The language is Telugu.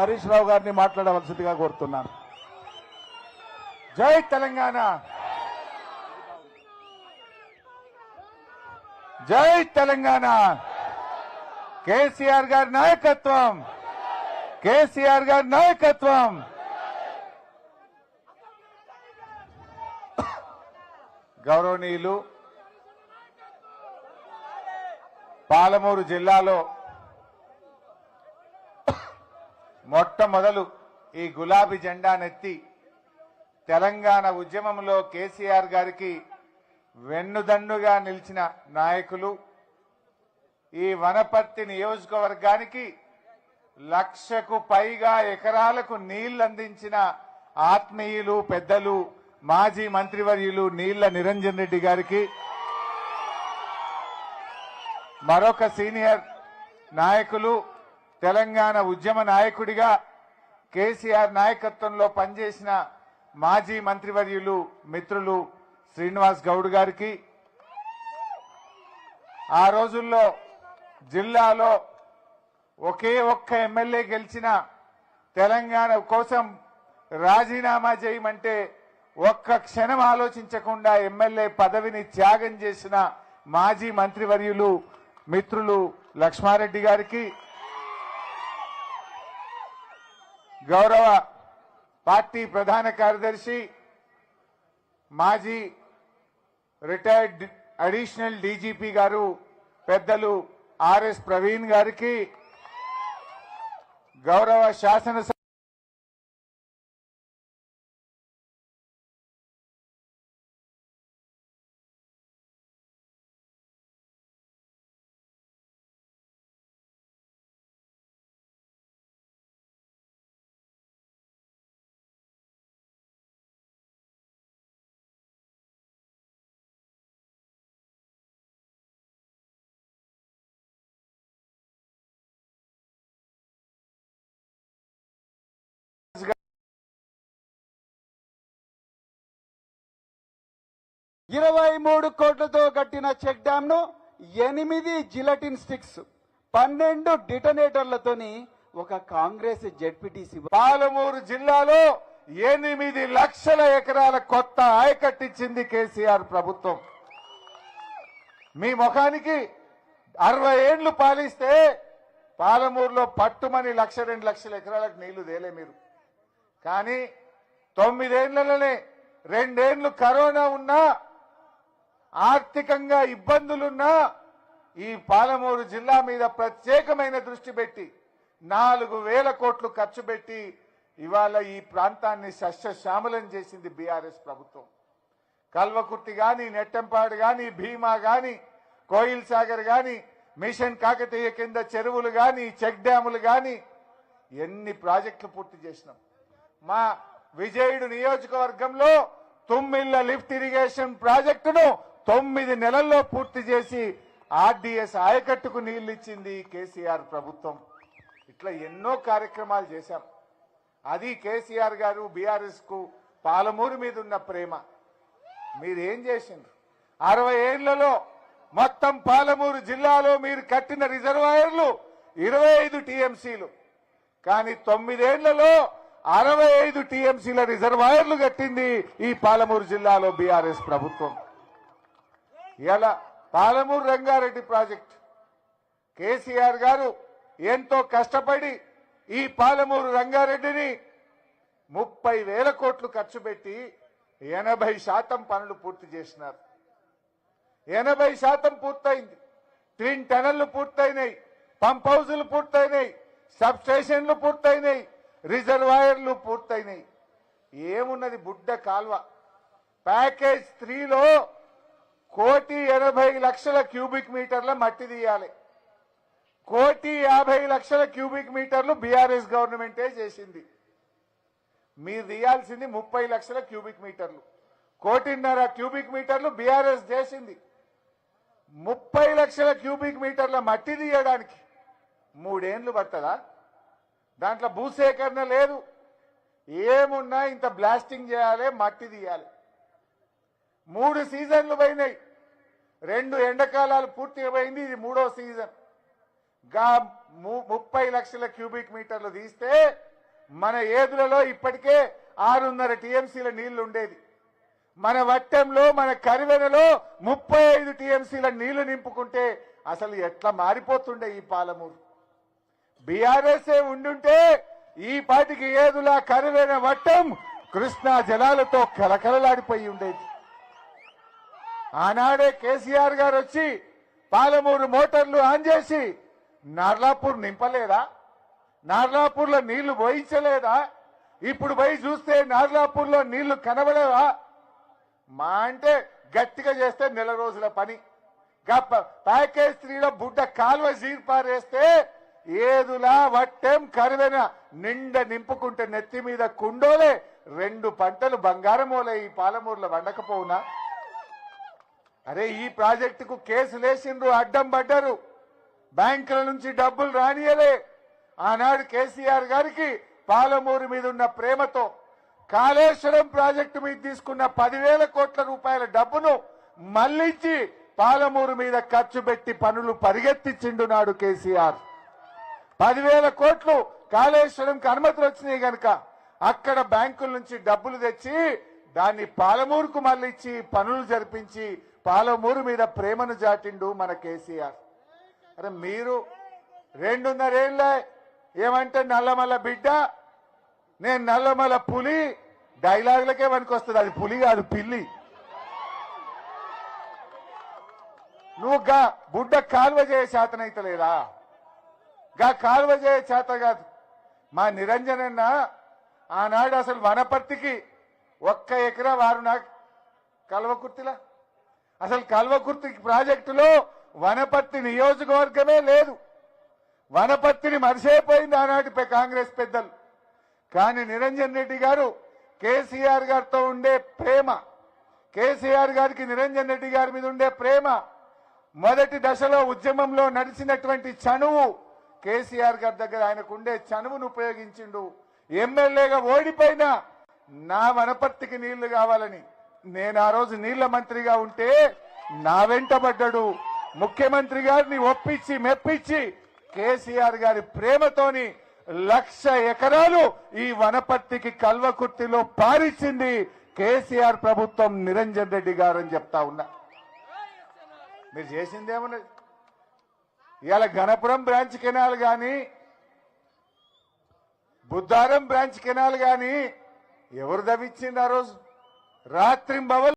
హరీష్ రావు గారిని మాట్లాడవలసిందిగా కోరుతున్నాను. జై తెలంగాణ, జై తెలంగాణ. కేసీఆర్ గారి నాయకత్వం, కేసీఆర్ గారి నాయకత్వం. గౌరవనీయులు, పాలమూరు జిల్లాలో మొట్టమొదలు ఈ గులాబీ జెండానెత్తి తెలంగాణ ఉద్యమంలో కేసీఆర్ గారికి వెన్నుదన్నుగా నిలిచిన నాయకులు, ఈ వనపర్తి నియోజకవర్గానికి 1,00,000కు పైగా ఎకరాలకు నీళ్లందించిన ఆత్మీయులు, పెద్దలు, మాజీ మంత్రివర్యులు నీళ్ల నిరంజన్ రెడ్డి గారికి, మరొక సీనియర్ నాయకులు, తెలంగాణ ఉద్యమ నాయకుడిగా కేసీఆర్ నాయకత్వంలో పనిచేసిన మాజీ మంత్రివర్యులు మిత్రులు శ్రీనివాస్ గౌడ్ గారికి, ఆ రోజుల్లో జిల్లాలో ఒకే ఒక్క ఎమ్మెల్యే గెలిచిన, తెలంగాణ కోసం రాజీనామా చేయమంటే ఒక్క క్షణం ఆలోచించకుండా ఎమ్మెల్యే పదవిని త్యాగం చేసిన మాజీ మంత్రివర్యులు మిత్రులు లక్ష్మారెడ్డి గారికి, గౌరవ పార్టీ ప్రధాన కార్యదర్శి మాజీ రిటైర్డ్ అడిషనల్ డీజీపీ గారు పెద్దలు ఆర్ఎస్ ప్రవీణ్ గారికి, గౌరవ శాసనసభ ₹23 కోట్లతో కట్టిన చెక్ డ్యామ్ ను 8 జిలటిన్ స్టిక్స్ 12 డిటనేటర్లతోని ఒక కాంగ్రెస్ జెడ్పీటీసీ పాలమూరు జిల్లాలో 8 లక్షల ఎకరాల కొత్త ఆయకట్టించింది కేసీఆర్ ప్రభుత్వం. మీ ముఖానికి 60 ఏండ్లు పాలిస్తే పాలమూరులో పట్టుమని 1,00,000-2 లక్షల ఎకరాలకు నీళ్లు తేలే మీరు. కానీ 9 ఏండ్లలోనే 2 ఏండ్లు కరోనా ఉన్నా, ఆర్థికంగా ఇబ్బందులున్నా ఈ పాలమూరు జిల్లా మీద ప్రత్యేకమైన దృష్టి పెట్టి 4,000 కోట్లు ఖర్చు పెట్టి ఇవాళ ఈ ప్రాంతాన్ని సస్యశ్యామలం చేసింది బీఆర్ఎస్ ప్రభుత్వం. కల్వకుర్తి గాని, నెట్టంపాడు గాని, భీమా గాని, కోయిల్ సాగర్ గాని, మిషన్ కాకతీయ కింద చెరువులు గాని, చెక్ డ్యాములు గాని, ఎన్ని ప్రాజెక్టులు పూర్తి చేసినాం. మా విజయుడు నియోజకవర్గంలో తుమ్మిళ్ల లిఫ్ట్ ఇరిగేషన్ ప్రాజెక్టును 9 నెలల్లో పూర్తి చేసి ఆర్డీఎస్ ఆయకట్టుకు నీళ్లు ఇచ్చింది కేసీఆర్ ప్రభుత్వం. ఇట్లా ఎన్నో కార్యక్రమాలు చేశాం. అది కేసీఆర్ గారు బీఆర్ఎస్ కు పాలమూరు మీద ఉన్న ప్రేమ. మీరేం చేసిండ్రు? 60 ఏళ్లలో మొత్తం పాలమూరు జిల్లాలో మీరు కట్టిన రిజర్వాయర్లు 25 టీఎంసీలు. కానీ 9 ఏళ్లలో 65 టీఎంసీల రిజర్వాయర్లు కట్టింది ఈ పాలమూరు జిల్లాలో బీఆర్ఎస్ ప్రభుత్వం. ఇలా పాలమూరు రంగారెడ్డి ప్రాజెక్టు కేసీఆర్ గారు ఎంతో కష్టపడి ఈ పాలమూరు రంగారెడ్డిని 30,000 కోట్లు ఖర్చు పెట్టి 80% పనులు పూర్తి చేసినారు. 80% పూర్తయింది. ట్విన్ టనళ్లు పూర్తయినాయి, పంప్ హౌజులు పూర్తయినాయి, సబ్ స్టేషన్లు పూర్తయినాయి, రిజర్వాయర్లు పూర్తయినాయి. ఏమున్నది? బుడ్డ కాల్వ. ప్యాకేజ్ 3లో 1,80,00,000 క్యూబిక్ మీటర్ల మట్టి తీయాలి. 1,50,00,000 క్యూబిక్ మీటర్లు బీఆర్ఎస్ గవర్నమెంటే చేసింది. మీరు తీయాల్సింది 30 లక్షల క్యూబిక్ మీటర్లు. 1,50,00,000 క్యూబిక్ మీటర్లు బీఆర్ఎస్ చేసింది. 30 లక్షల క్యూబిక్ మీటర్ల మట్టి తీయడానికి 3 ఏండ్లు పట్టదా? దాంట్లో భూసేకరణ లేదు, ఏమున్నా ఇంత బ్లాస్టింగ్ చేయాలి, మట్టి తీయాలి. 3 సీజన్లు పోయినాయి. 2 ఎండాకాలాలు పూర్తిగా పోయింది, ఇది 3వ సీజన్. 30 లక్షల క్యూబిక్ మీటర్లు తీస్తే మన ఏదులలో ఇప్పటికే 6.5 టీఎంసీల నీళ్లు ఉండేది. మన వట్టంలో మన కరివెనలో 35 టీఎంసీల నీళ్లు నింపుకుంటే అసలు ఎట్లా మారిపోతుండే ఈ పాలమూరు. బీఆర్ఎస్ఏ ఉండుంటే ఈ పాటికి ఏదులా కరివెన వట్టం కృష్ణా జలాలతో కలకలలాడిపోయి ఉండేది. ఆనాడే కేసీఆర్ గారు వచ్చి పాలమూరు మోటార్లు ఆన్ చేసి నార్లాపూర్ నింపలేదా? నార్లాపూర్లో నీళ్లు పోయించలేదా? ఇప్పుడు పోయి చూస్తే నార్లాపూర్లో నీళ్లు కనబడేవా? మా అంటే గట్టిగా చేస్తే నెల రోజుల పని. ప్యాకేజ్ 3లో బుడ్డ కాలువ జీర్పారేస్తే ఏదులా వట్టెం కరువెన నిండ నింపుకుంటే నెత్తి మీద కుండోలే 2 పంటలు బంగారమోలే ఈ పాలమూరులో వండకపోవునా? అరే ఈ ప్రాజెక్టుకు కేసులు వేసిండ్రు, అడ్డం పడ్డారు, బ్యాంకుల నుంచి డబ్బులు రానియలే. ఆనాడు కేసీఆర్ గారికి పాలమూరు మీద ఉన్న ప్రేమతో కాళేశ్వరం ప్రాజెక్టు మీద తీసుకున్న 10,000 కోట్ల రూపాయల డబ్బును మళ్లించి పాలమూరు మీద ఖర్చు పెట్టి పనులు పరిగెత్తించిండు నాడు కేసీఆర్. 10,000 కోట్లు కాళేశ్వరంకి అనుమతులు వచ్చినాయి గనక అక్కడ బ్యాంకుల నుంచి డబ్బులు తెచ్చి దాన్ని పాలమూరుకు మళ్ళించి పనులు జరిపించి పాలమూరు మీద ప్రేమను జాటిండు మన కేసీఆర్. అరే మీరు 2.5 ఏళ్ళ ఏమంటే నల్లమల్ల బిడ్డ, నేను నల్లమల్ల పులి డైలాగులకే వస్తుంది. అది పులి కాదు, పిల్లి. నువ్వు గా బుడ్డ కాలువ చేయ చేతనైతలేదా? గా కాలువ చేయ చేత కాదు. మా నిరంజనన్న ఆనాడు అసలు వనపర్తికి 1 ఎకరా వారు నాకు కల్వకుర్తిలా, అసలు కల్వకుర్తి ప్రాజెక్టులో వనపర్తి నియోజకవర్గమే లేదు. వనపర్తిని మరిసైపోయింది ఆనాటి కాంగ్రెస్ పెద్దలు. కానీ నిరంజన్ రెడ్డి గారు కేసీఆర్ గారితో ఉండే ప్రేమ, కేసీఆర్ గారికి నిరంజన్ రెడ్డి గారి మీద ఉండే ప్రేమ, మొదటి దశలో ఉద్యమంలో నడిచినటువంటి చనువు, కేసీఆర్ గారి దగ్గర ఆయనకు ఉండే చనువును ఉపయోగించిండు. ఎమ్మెల్యేగా ఓడిపోయినా నా వనపర్తికి నీళ్లు కావాలని నేను ఆ రోజు నీళ్ల మంత్రిగా ఉంటే నా వెంటబడ్డాడు. ముఖ్యమంత్రి గారిని ఒప్పించి మెప్పించి కేసీఆర్ గారి ప్రేమతోని 1,00,000 ఎకరాలు ఈ వనపర్తికి కల్వకుర్తిలో పారిచ్చింది కేసీఆర్ ప్రభుత్వం, నిరంజన్ రెడ్డి గారు అని చెప్తా ఉన్నా. మీరు చేసిందేమన్నది? ఇవాళ గణపురం బ్రాంచ్ కెనాల్ గాని బుద్ధారం బ్రాంచ్ కెనాల్ గాని ఎవరు దవ్విచ్చింది? ఆ రోజు రాత్రింబవలు